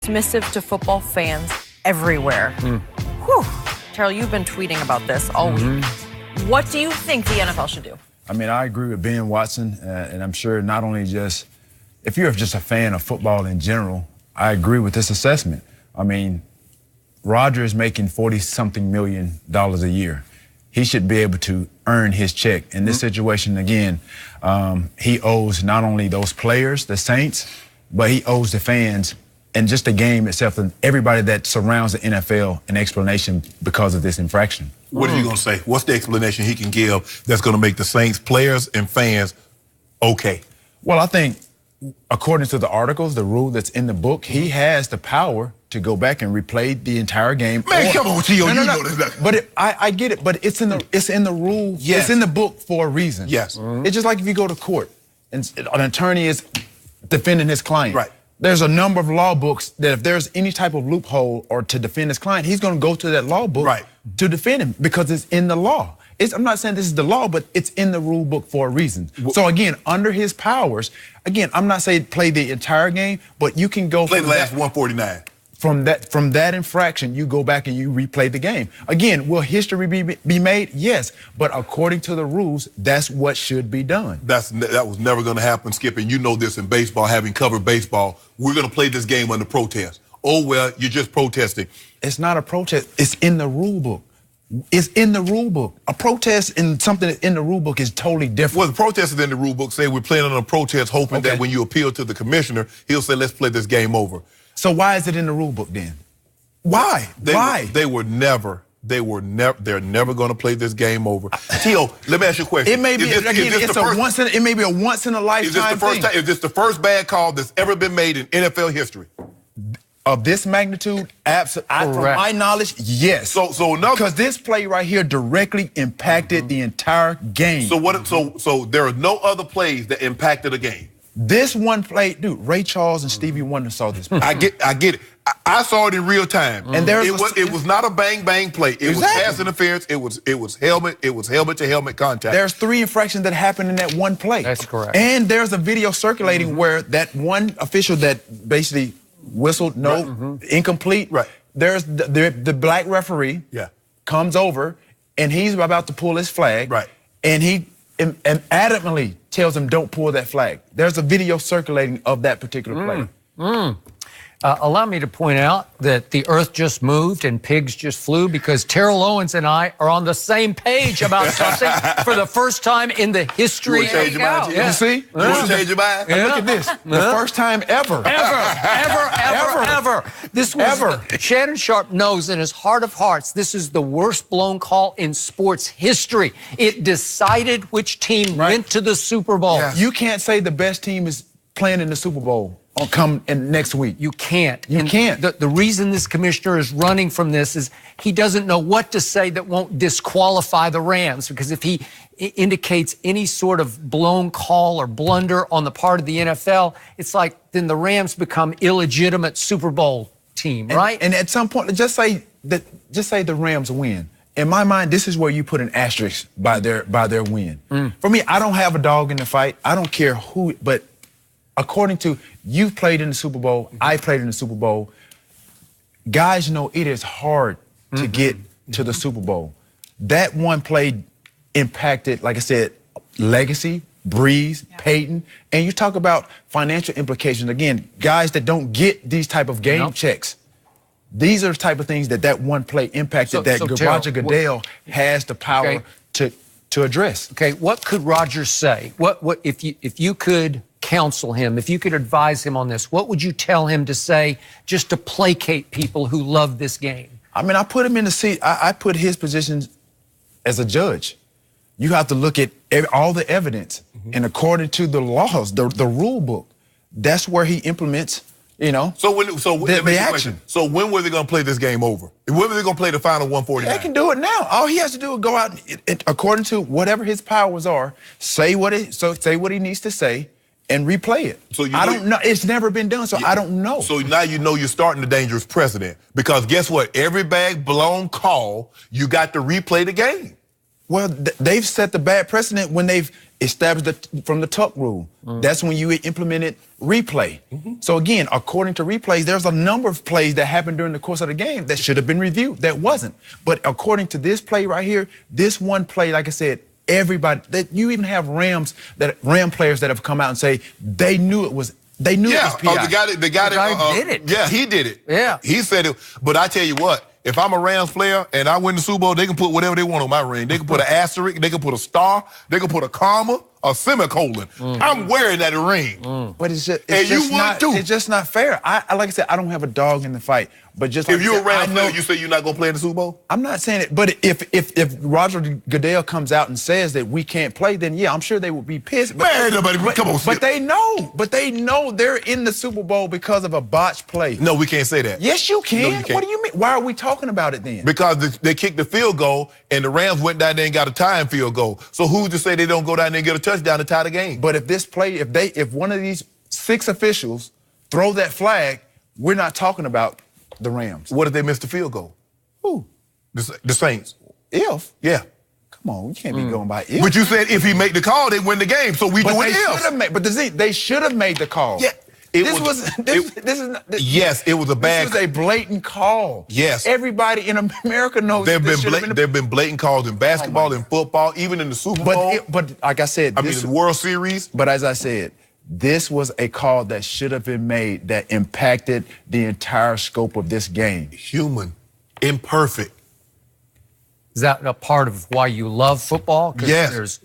dismissive to football fans everywhere. Whew. Terrell, you've been tweeting about this all week. What do you think the NFL should do? I mean, I agree with Ben Watson, and I'm sure not only just, if you're just a fan of football in general, I agree with this assessment. I mean, Roger is making $40-something million a year. He should be able to earn his check. In this situation, again, he owes not only those players, the Saints, but he owes the fans and just the game itself and everybody that surrounds the NFL an explanation because of this infraction. What are you going to say? What's the explanation he can give that's going to make the Saints players and fans okay? Well, I think according to the articles, the rule that's in the book, he has the power to go back and replay the entire game. Man, come on, Tio, you know this. But I get it, but it's in the rule. Yes. It's in the book for a reason. Yes. It's just like if you go to court and an attorney is defending his client. Right. There's a number of law books that if there's any type of loophole or to defend his client, he's going to go to that law book to defend him because it's in the law. I'm not saying this is the law, but it's in the rule book for a reason. So again, under his powers, again, I'm not saying play the entire game, but you can go play the last 149. From that infraction, you go back and you replay the game. Again, will history be made? Yes, but according to the rules, that's what should be done. That was never going to happen, Skip, and you know this in baseball, having covered baseball. We're going to play this game under protest. Oh, well, you're just protesting. It's not a protest. It's in the rule book. It's in the rule book. A protest and something that's in the rule book is totally different. Well, the protest is in the rule book. Say we're playing on a protest, hoping that when you appeal to the commissioner, he'll say, let's play this game over. So why is it in the rule book then? Why? Why? They're never going to play this game over. Tio, let me ask you a question. It may be it may be a once in a lifetime thing. Is this the first bad call that's ever been made in NFL history? Of this magnitude, absolutely. From my knowledge, yes. So because this play right here directly impacted the entire game. So there are no other plays that impacted a game. This one play, dude, Ray Charles and Stevie Wonder saw this play. I get it. I saw it in real time. And it was not a bang play. It was pass interference. It was helmet to helmet contact. There's 3 infractions that happened in that one play. That's correct. And there's a video circulating where that one official that basically whistled incomplete. Right. There's the black referee comes over and he's about to pull his flag. Right. And he adamantly tells him don't pull that flag. There's a video circulating of that particular play. Allow me to point out that the earth just moved and pigs just flew because Terrell Owens and I are on the same page about something for the first time in the history. You change your mind? You see? You want to change your mind? Look at this. The first time ever. Ever. This was Shannon Sharp knows in his heart of hearts this is the worst blown call in sports history. It decided which team went to the Super Bowl. Yeah. You can't say the best team is playing in the Super Bowl come in next week. You can't. You can't. The reason this commissioner is running from this is he doesn't know what to say that won't disqualify the Rams, because if he indicates any sort of blown call or blunder on the part of the NFL, it's like then the Rams become illegitimate Super Bowl team, right? And at some point, just say the Rams win. In my mind, this is where you put an asterisk by their win. For me, I don't have a dog in the fight. I don't care who, but according to you've played in the Super Bowl, I played in the Super Bowl. Guys know it is hard to get to the Super Bowl. That one play impacted, like I said, legacy, Breeze, Peyton, and you talk about financial implications. Again, guys that don't get these type of game checks. These are the type of things that one play impacted Roger Goodell has the power to address. Okay, what could Roger say? What if you could counsel him, if you could advise him on this, what would you tell him to say just to placate people who love this game? I mean, I put him in the seat. I put his position as a judge. You have to look at all the evidence, and according to the laws, the rule book, that's where he implements, the action. So when were they going to play this game over? When were they going to play the final 149? They can do it now. All he has to do is go out and according to whatever his powers are, say what he needs to say, and replay it. So I don't know. It's never been done, so I don't know. So now you know you're starting a dangerous precedent, because guess what? Every bad blown call, you got to replay the game. Well, they've set the bad precedent when they've established from the tuck rule. That's when you implemented replay. So again, according to replays, there's a number of plays that happened during the course of the game that should have been reviewed that wasn't. But according to this play right here, this one play, like I said, everybody, that you even have Ram players that have come out and say they knew it was. They knew it was PI. The guy did it. Yeah, he did it. Yeah. He said it. But I tell you what, if I'm a Rams player and I win the Super Bowl, they can put whatever they want on my ring. They can put an asterisk, they can put a star, they can put a comma, a semicolon. I'm wearing that ring. But it's just not fair. I like I said, I don't have a dog in the fight. But just like if you're a Rams player, know, you say you're not going to play in the Super Bowl? I'm not saying it, but if Roger Goodell comes out and says that we can't play, then yeah, I'm sure they will be pissed. But, Man, nobody, come on, but they know they're in the Super Bowl because of a botched play. No, we can't say that. Yes, you can. No, you can't. What do you mean? Why are we talking about it then? Because they kicked the field goal and the Rams went down there and got a tying field goal. So who's to say they don't go down there and get a touchdown to tie the game? But if this play, if one of these 6 officials throw that flag, we're not talking about the Rams. What if they missed the field goal? Who? The Saints. If? Yeah. Come on, you can't be going by if. But you said if he make the call, they win the game. So we doing if. But they should have made the call. Yeah. Yes, it was a bad. This was a blatant call. Yes. Everybody in America knows there have been blatant calls in basketball, in football, even in the Super Bowl. But like I said, in the World Series. But as I said, this was a call that should have been made that impacted the entire scope of this game. Human, imperfect. Is that a part of why you love football? Yes. There's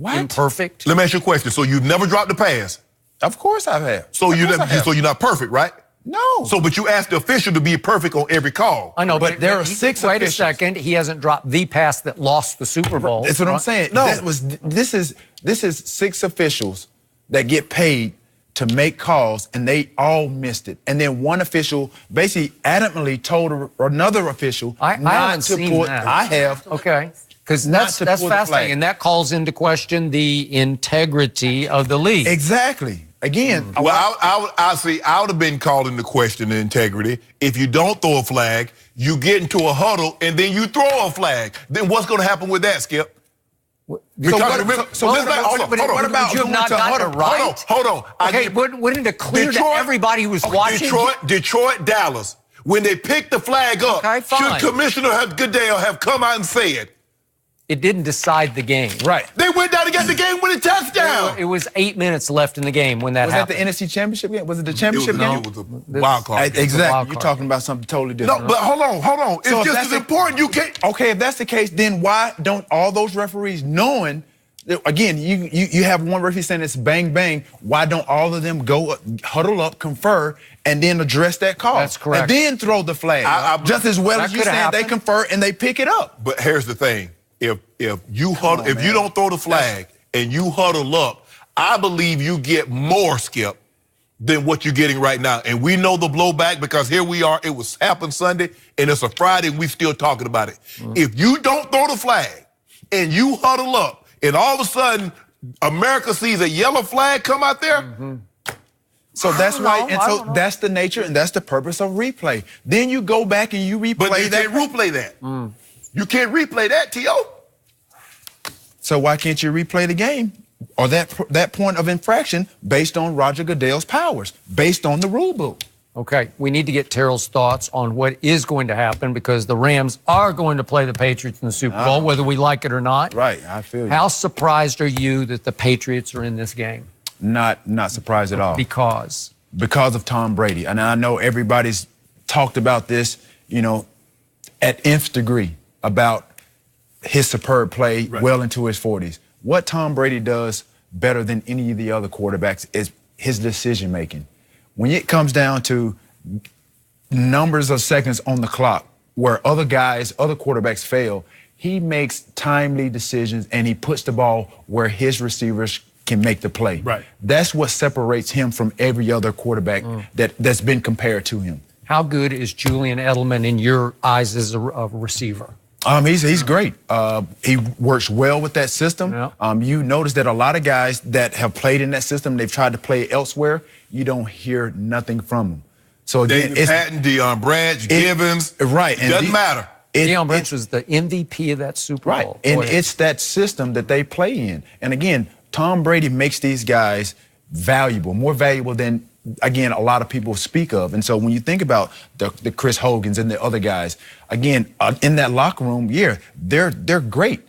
imperfect. Let me ask you a question. So you've never dropped a pass? Of course I have. So you're not perfect, right? No. So, but you asked the official to be perfect on every call. I know, but there are 6 Wait officials. a second. He hasn't dropped the pass that lost the Super Bowl. That's what I'm saying. No. This is 6 officials that get paid to make calls, and they all missed it. And then one official basically adamantly told another official I not haven't to seen pull. that. I have. Okay. Because that's pull the fascinating, flag. and that calls into question the integrity of the league. Exactly. Again, Well, I would have been called into question the integrity. If you don't throw a flag, you get into a huddle, and then you throw a flag. Then what's going to happen with that, Skip? What about you have not gotten it right? Hold on. Okay, wouldn't it clear to everybody who was watching? Detroit, Dallas. When they picked the flag up, Okay, fine. should Commissioner Goodell have come out and said? It didn't decide the game. Right. They went down and got the game with a touchdown. It was 8 minutes left in the game when that happened. Was that the NFC Championship game? Was it the championship game? It was a wild card. Exactly. You're talking about something totally different. No, but hold on. It's just as important. You can't. Okay, if that's the case, then why don't all those referees, knowing that, again, you have one referee saying it's bang bang, why don't all of them go huddle up, confer, and then address that call? That's correct. And then throw the flag. Just as well as you said, they confer and they pick it up. But here's the thing: if you huddle, if you don't throw the flag and you huddle up, I believe you get more, Skip, than what you're getting right now. And we know the blowback because here we are. It was happened Sunday, and it's a Friday, and we still talking about it. If you don't throw the flag and you huddle up, and all of a sudden America sees a yellow flag come out there. So that's why, and so that's the nature and that's the purpose of replay. Then you go back and you replay But you that. can't replay that. You can't replay that, T.O. So why can't you replay the game or that point of infraction based on Roger Goodell's powers, based on the rule book? Okay, we need to get Terrell's thoughts on what is going to happen because the Rams are going to play the Patriots in the Super Bowl, whether we like it or not. Right, I feel you. How surprised are you that the Patriots are in this game? Not surprised at all. Because of Tom Brady. And I know everybody's talked about this, at nth degree about his superb play well into his 40s. What Tom Brady does better than any of the other quarterbacks is his decision making. When it comes down to numbers of seconds on the clock where other quarterbacks fail, he makes timely decisions and he puts the ball where his receivers can make the play. Right. That's what separates him from every other quarterback that's been compared to him. how good is Julian Edelman in your eyes as a receiver? He's great. He works well with that system. Yeah. You notice that a lot of guys that have played in that system, they've tried to play elsewhere, you don't hear nothing from them. So again, David Patton, Deion Branch, Givens. Right. It doesn't matter. Deion Branch was the MVP of that Super Bowl. Right. And it's that system that they play in. And again, Tom Brady makes these guys valuable, more valuable than, again, a lot of people speak of. And so when you think about the Chris Hogans and the other guys, again, in that locker room, yeah, they're great,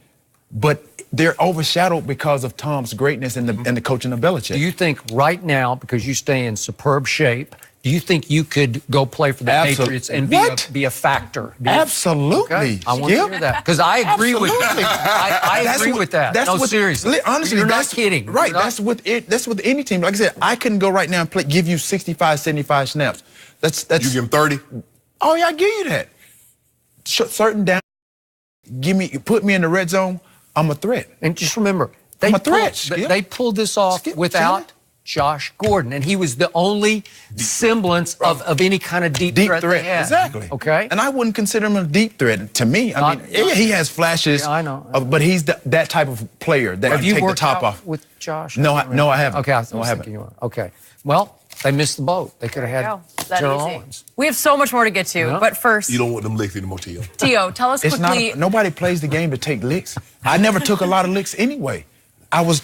but they're overshadowed because of Tom's greatness and the coaching of Belichick. Do you think right now, because you stay in superb shape, do you think you could go play for the Patriots and be a factor? Absolutely. Okay. I want to hear that because I agree with that. I agree with that. No, seriously. Honestly, you're not kidding. Right. That's with any team. Like I said, I couldn't go right now and give you 65, 75 snaps. That's you give him 30. Oh yeah, I give you that. Certain down. Put me in the red zone. I'm a threat. And just remember, they pulled this off without Josh Gordon, and he was the only semblance of any kind of deep threat they had. Exactly. Okay. And I wouldn't consider him a deep threat. To me, I mean, he has flashes. Yeah, I know. But he's that type of player that can take the top off. With Josh? No, I haven't. Okay, I haven't. Okay. Well, they missed the boat. They could have had Terrell Owens. We have so much more to get to, but first, you don't want them licks anymore, Tio. Tio, tell us quickly. Nobody plays the game to take licks. I never took a lot of licks anyway. I was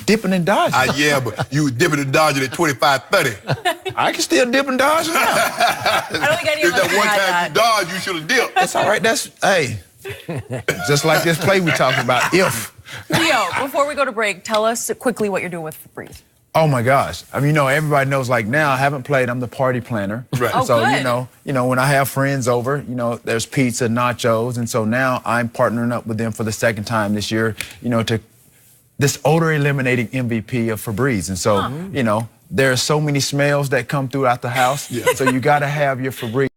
dipping and dodging. Yeah, but you were dipping and dodging at 25, 30. I can still dip and dodge now. I don't think any of us that one time you dodged, you should have dipped. That's all right. Hey, just like this play we talking about. Tio, before we go to break, tell us quickly what you're doing with Febreze. Oh my gosh! I mean, everybody knows. Like now, I haven't played. I'm the party planner. Right. Oh, so good. when I have friends over, there's pizza, nachos, and so now I'm partnering up with them for the second time this year. To this odor eliminating MVP of Febreze, and so there are so many smells that come throughout the house. Yeah. So you got to have your Febreze.